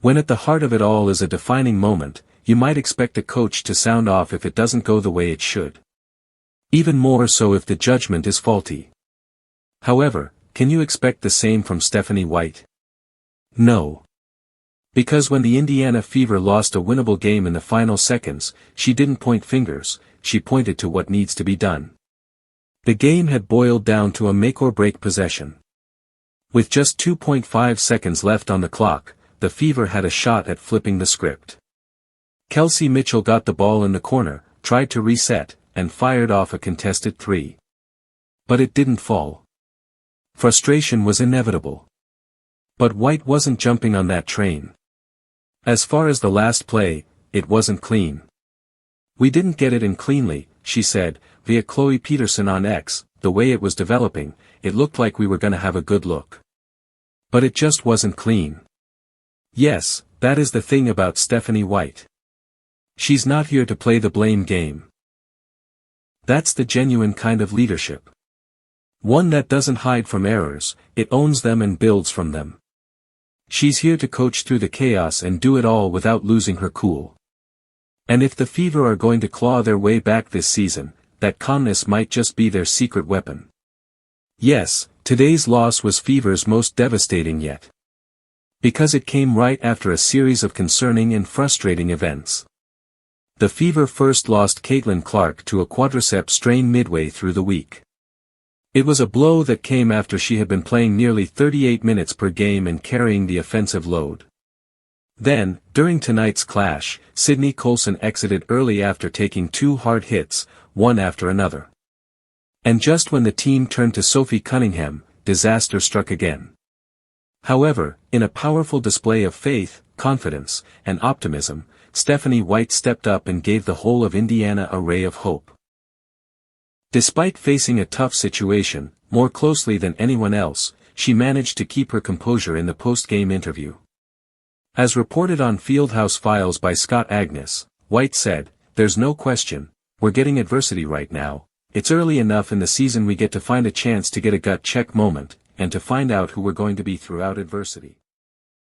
When at the heart of it all is a defining moment, you might expect a coach to sound off if it doesn't go the way it should. Even more so if the judgment is faulty. However, can you expect the same from Stephanie White? No. Because when the Indiana Fever lost a winnable game in the final seconds, she didn't point fingers, she pointed to what needs to be done. The game had boiled down to a make-or-break possession. With just 2.5 seconds left on the clock, the Fever had a shot at flipping the script. Kelsey Mitchell got the ball in the corner, tried to reset, and fired off a contested three. But it didn't fall. Frustration was inevitable. But White wasn't jumping on that train. As far as the last play, it wasn't clean. "We didn't get it in cleanly," she said, via Chloe Peterson on X. "The way it was developing, it looked like we were gonna have a good look. But it just wasn't clean." Yes, that is the thing about Stephanie White. She's not here to play the blame game. That's the genuine kind of leadership. One that doesn't hide from errors, it owns them and builds from them. She's here to coach through the chaos and do it all without losing her cool. And if the Fever are going to claw their way back this season, that calmness might just be their secret weapon. Yes, today's loss was Fever's most devastating yet. Because it came right after a series of concerning and frustrating events. The Fever first lost Caitlin Clark to a quadricep strain midway through the week. It was a blow that came after she had been playing nearly 38 minutes per game and carrying the offensive load. Then, during tonight's clash, Sydney Colson exited early after taking 2 hard hits, one after another. And just when the team turned to Sophie Cunningham, disaster struck again. However, in a powerful display of faith, confidence, and optimism, Stephanie White stepped up and gave the whole of Indiana a ray of hope. Despite facing a tough situation, more closely than anyone else, she managed to keep her composure in the post-game interview. As reported on Fieldhouse Files by Scott Agnes, White said, "There's no question, we're getting adversity right now. It's early enough in the season we get to find a chance to get a gut check moment, and to find out who we're going to be throughout adversity."